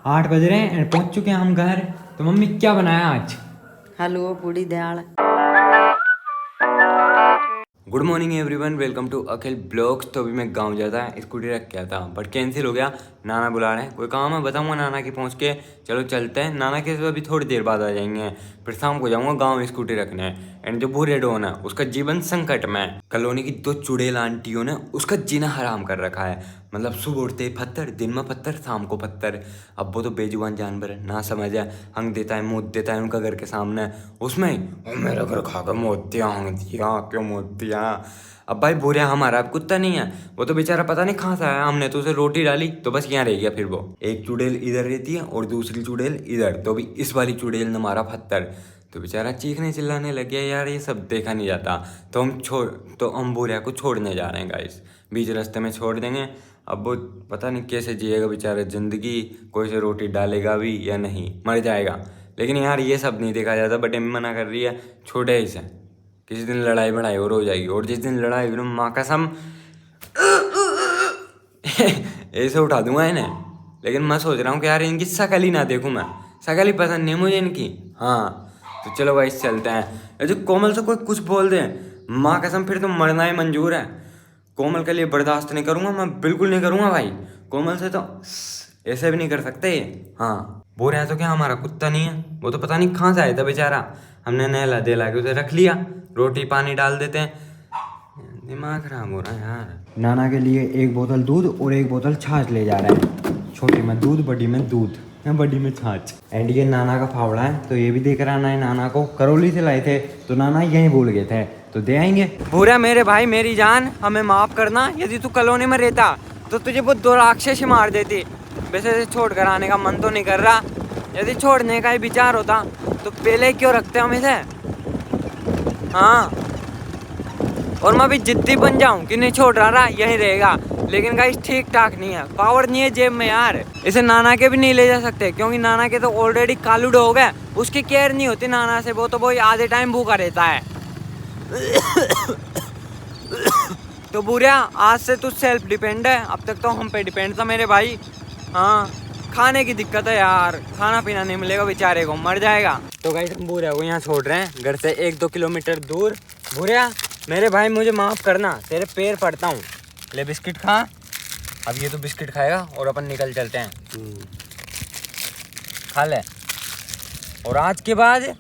8 बज रहे हैं, पहुंच चुके हैं हम घर। तो मम्मी क्या बनाया आज? हलवा पूड़ी दाल। Good morning everyone, welcome to Akhil blogs. तो अभी मैं गांव जाता है, स्कूटी रख के आता बट कैंसिल हो गया। नाना बुला रहे हैं, कोई काम है बताऊंगा नाना की पहुंच के। चलो चलते हैं, नाना के अभी थोड़ी देर बाद आ जाएंगे। फिर शाम को जाऊंगा गांव स्कूटी रखने। एंड जो भूरे डोन है उसका जीवन संकट में है। कॉलोनी की 2 चुड़ैल आंटियों ने उसका जीना हराम कर रखा है। मतलब सुबह उठते ही पत्थर, दिन में पत्थर, शाम को पत्थर। अब वो तो बेजुबान जानवर है, ना समझ है, हंग देता है, मूत देता है उनका घर के सामने। उसमें "ओ, मेरा घर खा कर मूत दिया, हंग दिया, क्यों मूत दिया"। अब भाई बोरिया हमारा अब कुत्ता नहीं है, वो तो बेचारा पता नहीं कहाँ से आया। हमने तो उसे रोटी डाली तो बस यहाँ रह गया। फिर वो एक चुड़ैल इधर रहती है और दूसरी चुड़ैल इधर, तो भी इस वाली चुड़ैल ने मारा पत्थर। तो बेचारा चीखने चिल्लाने लग गया। यार ये सब देखा नहीं जाता। तो हम बोरिया को छोड़ने जा रहे हैं गाइस, बीच रास्ते में छोड़ देंगे। अब वो पता नहीं कैसे जिएगा बेचारा ज़िंदगी, कोई से रोटी डालेगा भी या नहीं, मर जाएगा। लेकिन यार ये सब नहीं देखा जाता। बट एम मना कर रही है, छोड़े इसे, किसी दिन लड़ाई बढ़ाई और हो जाएगी। और जिस दिन लड़ाई हुई माँ कसम ऐसे उठा दूंगा इन्हें। लेकिन मैं सोच रहा हूँ कि यार इनकी शकल ही ना देखूँ मैं, शकल ही पसंद नहीं मुझे इनकी। हाँ तो चलो भाई चलते हैं। ये जो कोमल से कोई कुछ बोल दे, माँ कसम फिर तो मरना ही मंजूर है। कोमल के लिए बर्दाश्त नहीं करूँगा मैं, बिल्कुल नहीं करूँगा भाई। कोमल से तो ऐसे भी नहीं कर सकते। हाँ बोल रहे हैं तो क्या हमारा कुत्ता नहीं है? वो तो पता नहीं कहाँ से आया था बेचारा, हमने नहला दिला के उसे रख लिया। रोटी पानी डाल देते हैं, दिमाग खराब हो रहा है यार। नाना के लिए 1 बोतल दूध और 1 बोतल छाछ ले जा रहे हैं। छोटी में दूध, बड़ी में दूध, बड़ी में छाछ। एंड ये नाना का फावड़ा है तो ये भी देकर आना है। नाना को करौली से लाए थे तो नाना यहीं भूल गए थे, तो दे आएंगे। पूरा मेरे भाई मेरी जान, हमें माफ करना। यदि तू कॉलोनी में रहता तो तुझे वो 2 राक्षस मार देती। वैसे छोड़ कर आने का मन तो नहीं कर रहा। यदि छोड़ने का ही विचार होता तो पहले क्यों रखते हम इसे। हाँ और मैं भी जिद्दी बन जाऊं कि नहीं छोड़ रहा यहीं रहेगा। लेकिन गाइस ठीक ठाक नहीं है, पावर नहीं है जेब में यार। इसे नाना के भी नहीं ले जा सकते क्योंकि नाना के तो ऑलरेडी कालू डॉग है, उसकी केयर नहीं होती नाना से। वो तो वो आधे टाइम भूखा रहता है। तो बुरा आज से तू सेल्फ डिपेंड है, अब तक तो हम पे डिपेंड था मेरे भाई। हाँ खाने की दिक्कत है यार, खाना पीना नहीं मिलेगा बेचारे को, मर जाएगा। तो गाइस हम बुरा को यहाँ छोड़ रहे हैं घर से 1-2 किलोमीटर दूर। बुरा मेरे भाई मुझे माफ़ करना, तेरे पैर पड़ता हूँ। ले बिस्किट खा, अब ये तो बिस्किट खाएगा और अपन निकल चलते हैं। खा ले और आज के बाद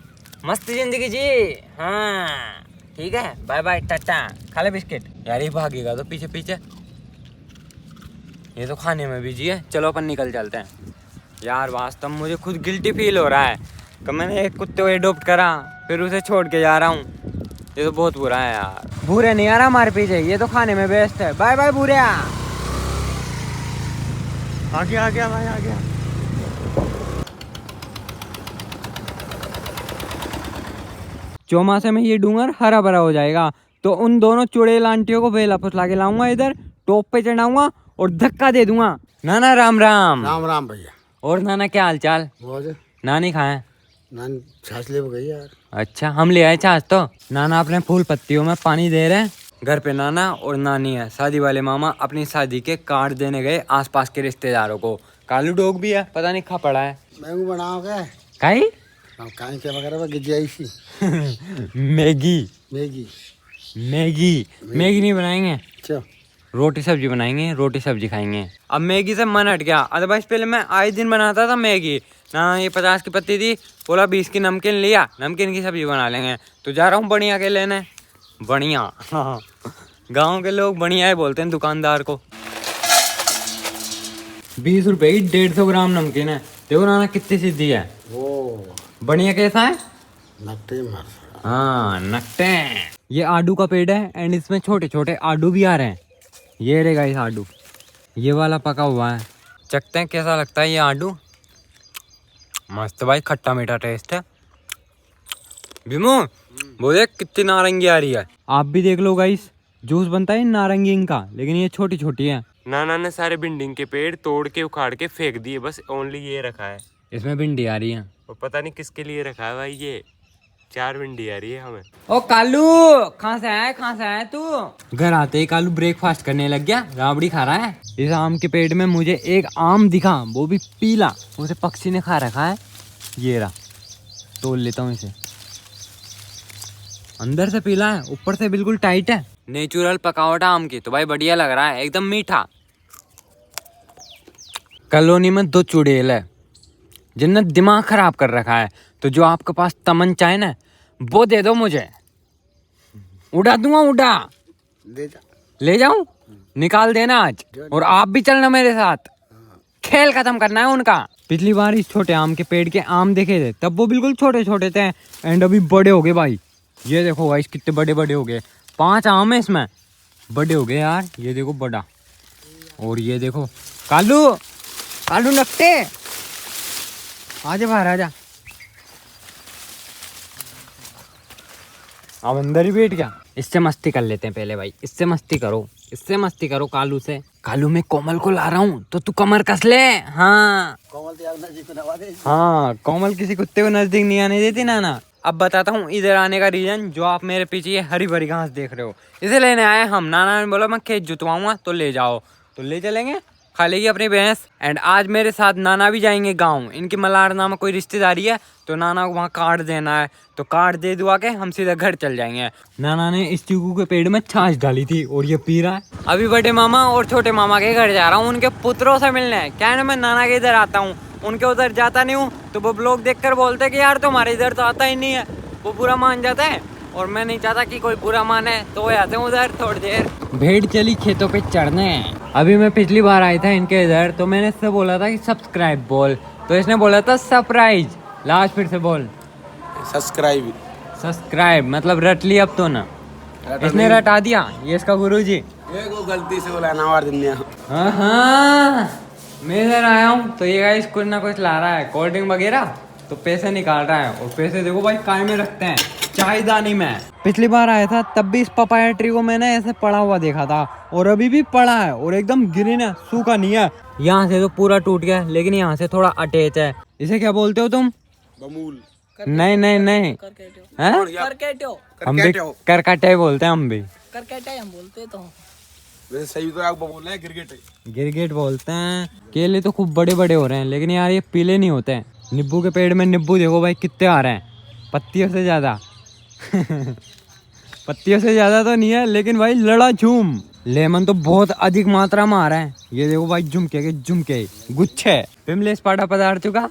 मस्त जिंदगी जी। हाँ ठीक है, बाय बाय टाटा। खा ले बिस्किट। यार ये भागेगा तो पीछे पीछे, ये तो खाने में बिजी है। चलो अपन निकल चलते हैं। यार वास्तव में मुझे खुद गिल्टी फील हो रहा है कि मैंने एक कुत्ते को एडॉप्ट करा फिर उसे छोड़ के जा रहा हूँ। ये तो बहुत बुरा है यार। भूरे नहीं आ रहा हमारे पीछे, ये तो खाने में बेस्ट है। बाय बाय भूरे। आ गया भाई, आ गया। चौमासे में ये डूंगर हरा भरा हो जाएगा तो उन दोनों चुड़ैल आंटियों को बेला फुसला के लाऊंगा, इधर टॉप पे चढ़ाऊंगा और धक्का दे दूंगा। नाना राम राम। राम राम भैया। और नाना क्या हाल चाल? नानी खाए? नानी छाछ ले गई यार। अच्छा हम ले आए छाछ। तो नाना अपने फूल पत्तियों में पानी दे रहे हैं। घर पे नाना और नानी है। शादी वाले मामा अपनी शादी के कार्ड देने गए आसपास के रिश्तेदारों को। कालू डॉग भी है, पता नहीं कहाँ पड़ा है। मैंगू बनाओ क्या? काई काई क्या वगैरह गिजाई सी। मैगी मैगी मैगी नहीं बनाएंगे, अच्छा रोटी सब्जी बनाएंगे, रोटी सब्जी खाएंगे। अब मैगी से मन हट गया, अदरवाइज पहले मैं आए दिन बनाता था मैगी। ना ये 50 की पत्ती थी, बोला 20 की नमकीन लिया, नमकीन की सब्जी बना लेंगे। तो जा रहा हूँ बढ़िया के लेने। बढ़िया हाँ, गाँव के लोग बढ़िया ही बोलते हैं दुकानदार को। 20 रुपए की 150 ग्राम नमकीन है। देखो नाना कितनी सीधी है। वो बढ़िया कैसा है? नकटे मार। हाँ नकटे। ये आडू का पेड़ है एंड इसमें छोटे छोटे आडू भी आ रहे हैं। ये रहेगा इस आडू, ये वाला पका हुआ है। चखते हैं कैसा लगता है ये आडू। मस्त भाई, खट्टा मीठा टेस्ट है। भीमू वो देख कितनी नारंगी आ रही है। आप भी देख लो गाइस, जूस बनता है नारंगी का, लेकिन ये छोटी छोटी है। नाना ने सारे भिंडी के पेड़ तोड़ के उखाड़ के फेंक दिए, बस ओनली ये रखा है। इसमें भिंडी आ रही है। और पता नहीं किसके लिए रखा है भाई ये। 4 भिंडी आ रही है हमें। ओ कालू, कहाँ से आया तू? घर आते ही कालू ब्रेकफास्ट करने लग गया, राबड़ी खा रहा है। इस आम के पेड़ में मुझे एक आम दिखा, वो भी पीला, उसे पक्षी ने खा रखा है। ये रहा, तोड़ लेता हूँ इसे। अंदर से पीला है, ऊपर से बिल्कुल टाइट है। नेचुरल पकावट आम की, तो भाई बढ़िया लग रहा है, एकदम मीठा। कॉलोनी में 2 चुड़ैल है जिनने दिमाग खराब कर रखा है, तो जो आपके पास तमंचा है ना, वो दे दो मुझे, उड़ा दूंगा, उड़ा ले जाऊं, निकाल देना आज, और आप भी चलना मेरे साथ, खेल खत्म करना है उनका। पिछली बार इस छोटे आम के पेड़ के आम देखे थे, तब वो बिल्कुल छोटे छोटे थे, एंड अभी बड़े हो गए भाई। ये देखो भाई कितने बड़े बड़े हो गए, 5 आम है इसमें, बड़े हो गए यार। ये देखो बड़ा, और ये देखो कालू, कालू नकटे, आजा बाहर आजा। अब अंदर ही बैठ गया। इससे मस्ती कर लेते हैं पहले भाई, इससे मस्ती करो कालू से। कालू मैं कोमल को ला रहा हूँ, तो तू कमर कस ले। हाँ कोमल किसी कुत्ते को नजदीक नहीं आने देती नाना। अब बताता हूँ इधर आने का रीजन, जो आप मेरे पीछे ये हरी भरी घास देख रहे हो, इसे लेने आए हम। नाना ने बोला मैं खेत जुतवाऊंगा, तो ले जाओ, तो ले चलेंगे, खा लेगी अपनी भैंस। एंड आज मेरे साथ नाना भी जाएंगे गांव, इनकी मलार नाम कोई रिश्तेदारी है, तो नाना को वहाँ कार्ड देना है, तो कार्ड दे दुआ के हम सीधा घर चल जाएंगे। नाना ने इस चीकू के पेड़ में छाछ डाली थी, और ये पी रहा है। अभी बड़े मामा और छोटे मामा के घर जा रहा हूँ, उनके पुत्रों से मिलने। क्या है ना, मैं नाना के इधर आता हूँ, उनके उधर जाता नहीं हूँ, तो वो ब्लॉग देखकर बोलते हैं कि यार तुम्हारे इधर तो आता ही नहीं है। वो बुरा मान जाता है, और मैं नहीं चाहता कि कोई बुरा माने, तो वो आते हैं उधर थोड़ी देर। भेड़ चली खेतों पे चढ़ने। अभी मैं पिछली बार आया था इनके इधर, तो मैंने इससे बोला था कि सब्सक्राइब बोल, तो इसने बोला था सरप्राइज। लास्ट फिर से बोल, सब्सक्राइब मतलब रट लिया अब तो ना, इसने रटा दिया, ये इसका गुरुजी। ये को गलती से बोला ना दिन। हाँ मैं इधर आया हूँ, तो ये गाइस कुछ ना कुछ ला रहा है, कोल्ड ड्रिंक वगैरह, तो पैसे निकाल रहा है। और पैसे देखो भाई काय में रखते हैं, चायदानी में। पिछली बार आया था तब भी इस पपाया ट्री को मैंने ऐसे पड़ा हुआ देखा था, और अभी भी पड़ा है, और एकदम ग्रीन है, सूखा नहीं है। यहाँ से तो पूरा टूट गया, लेकिन यहाँ से थोड़ा अटैच है। इसे क्या बोलते हो तुम? बमूल। नहीं हैं? हम भी करकटे बोलते हैं, हम भी करकटे हम बोलते तो। वैसे सही तो आप बोल रहे हैं, गिरगिट बोलते हैं। केले तो खूब बड़े बड़े हो रहे हैं, लेकिन यार ये पीले नहीं होते हैं। नींबू के पेड़ में नींबू देखो भाई कितने आ रहे हैं, पत्तियों से ज्यादा पत्तियों से ज्यादा तो नहीं है, लेकिन भाई लड़ा झूम। लेमन तो बहुत अधिक मात्रा में आ रहा है। ये देखो भाई झुमके के झुमके, गुच्छे। विमलेश पाड़ा पधार चुका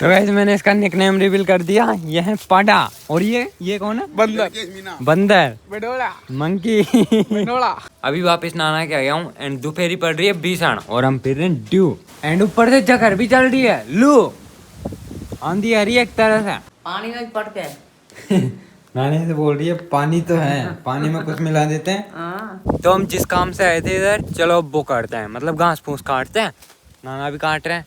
तो वैसे मैंने इसका निकनेम रिवील कर दिया, ये है पाड़ा। और ये कौन है? बंदर मंकी अभी वापस नाना के आ गया हूँ, एंड दोपहरी पड़ रही है भीषण, और हम फिर रहे हैं ड्यू, एंड ऊपर से जगर भी चल रही है, लू आंधी आ रही है एक तरह से। पानी में पड़ के नानी से बोल रही है पानी तो है, पानी में कुछ मिला देते हैं। तो हम जिस काम से आए थे इधर, चलो वो काटते हैं, मतलब घास फूस काटते हैं। नाना भी काट रहे हैं।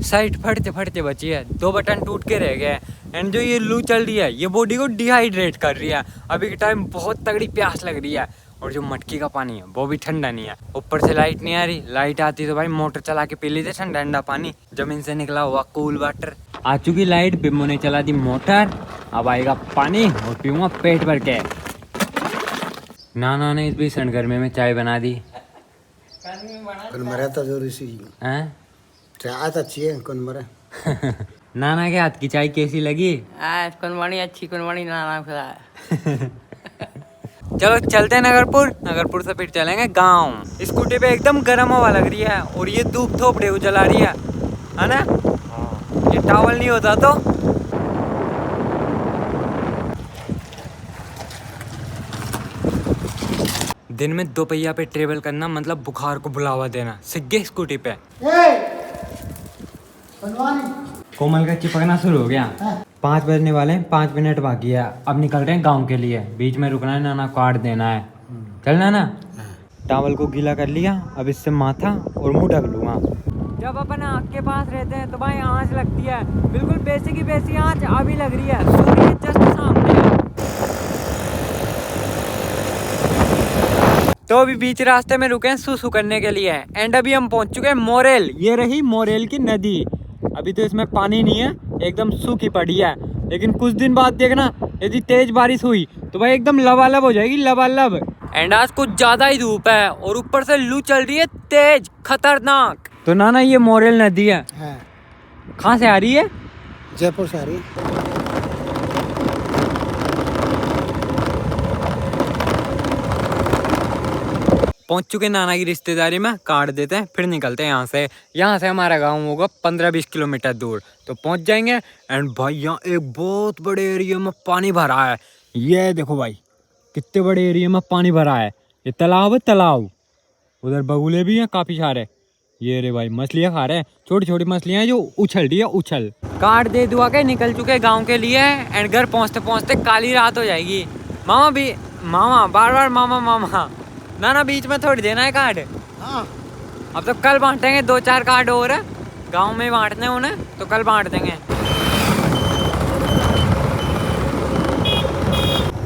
साइड फटते फटते बची है, 2 बटन टूट के रह गए। एंड जो ये लू चल रही है, ये बॉडी को डिहाइड्रेट कर रही है। अभी के टाइम बहुत तगड़ी प्यास लग रही है, और जो मटकी का पानी है वो भी ठंडा नहीं है। ऊपर से लाइट नहीं आ रही, लाइट आती तो भाई मोटर चला के पी लेते ठंडा ठंडा पानी, जमीन से निकला हुआ कूल वाटर। आ चुकी लाइट, बिम्मो ने चला दी मोटर, अब आएगा पानी और पीऊंगा पेट भर के। नाना ने इस भीषण गर्मी में चाय बना दी। मरा तो जरूरी सी हैं? चाय तो अच्छी है, कौन मरा। नाना के हाथ की चाय कैसी लगी? कुनवानी अच्छी, कुनवानी नाना खिलाया। चलो चलते हैं नगरपुर, नगरपुर से फिर चलेंगे गांव। स्कूटी पे एकदम गर्म हवा लग रही है, और ये धूप थोपड़े को जला रही है ना? ये टॉवल नहीं होता तो। दिन में 2 पहिया पे ट्रेवल करना मतलब बुखार को बुलावा देना। सिग्गे स्कूटी पे। कोमल का चिपकना शुरू हो गया। 5 बजने वाले हैं, 5 मिनट बाकी है। अब निकल रहे हैं गांव के लिए, बीच में रुकना है, नाना कार्ड देना है। चलना ना। टॉवल को गीला कर लिया, अब इससे माथा और मुंह ढक लूंगा। जब अपन आग के पास रहते हैं तो भाई आँच लगती है, बिल्कुल बेसी की बेसी आँच अभी लग रही है, सूर्य जस्ट सामने है। तो अभी बीच रास्ते में रुके हैं सुसु करने के लिए एंड अभी हम पहुंच चुके हैं मोरेल। ये रही मोरेल की नदी। अभी तो इसमें पानी नहीं है, एकदम सूखी पड़ी है, लेकिन कुछ दिन बाद देखना यदि तेज बारिश हुई तो भाई एकदम लबालब हो जाएगी, लबालब। एंड आज कुछ ज्यादा ही धूप है और ऊपर से लू चल रही है तेज, खतरनाक। तो नाना ये मोरेल नदी है, कहाँ से आ रही है? जयपुर से आ रही है। पहुंच चुके नाना की रिश्तेदारी में, काट देते हैं फिर निकलते हैं यहाँ से। यहाँ से हमारा गांव होगा 15-20 किलोमीटर दूर, तो पहुंच जाएंगे। एंड भाई यहाँ एक बहुत बड़े एरिया में पानी भरा है, ये देखो भाई कितने बड़े एरिया में पानी भरा है। ये तालाब है, तालाब। उधर बगुले भी हैं काफी सारे। ये रे भाई मछलियाँ खा रहे हैं, छोटी छोटी मछलियाँ जो उछल रही है, उछल। काट दे दुआ के निकल चुके गाँव के लिए एंड घर पहुँचते पहुँचते काली रात हो जाएगी। मामा भी मामा, बार बार मामा मामा। ना बीच में थोड़ी देना है कार्ड। हाँ अब तो कल बांटेंगे 2-4 कार्ड और है, गांव में बांटने उन्हें, तो कल बांट देंगे।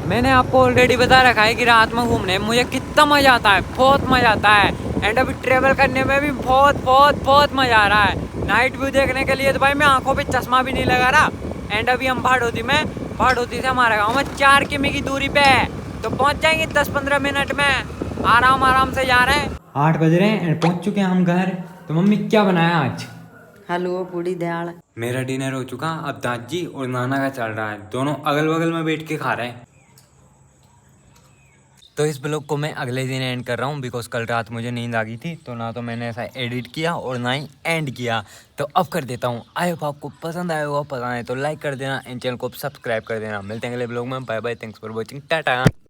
मैंने आपको ऑलरेडी बता रखा है कि रात में घूमने में मुझे कितना मजा आता है, बहुत मजा आता है। एंड अभी ट्रेवल करने में भी बहुत बहुत बहुत मजा आ रहा है। नाइट व्यू देखने के लिए तो भाई मैं आंखों पे चश्मा भी नहीं लगा रहा। एंड अभी हम भाड़ोती से हमारा गाँव में 4 किमी की दूरी पे है, तो पहुँच जाएंगे 10-15 मिनट में। आराम से जा रहे हैं। 8 बज रहे हैं एंड पहुंच चुके हैं हम घर। तो मम्मी क्या बनाया आज? हलवा पूड़ी दाल। मेरा डिनर हो चुका, अब दादी और नाना का चल रहा है, दोनों अगल बगल में बैठ के खा रहे हैं। तो इस ब्लॉग को मैं अगले दिन एंड कर रहा हूँ, बिकॉज कल रात मुझे नींद आ गई थी, तो ना तो मैंने ऐसा एडिट किया और ना ही एंड किया। तो अब कर देता हूँ। आई होप आपको पसंद आया होगा, पसंद आए तो लाइक कर देना, एंड चैनल को सब्सक्राइब कर देना। मिलते हैं अगले ब्लॉग में, bye bye, thanks for watching, Tata.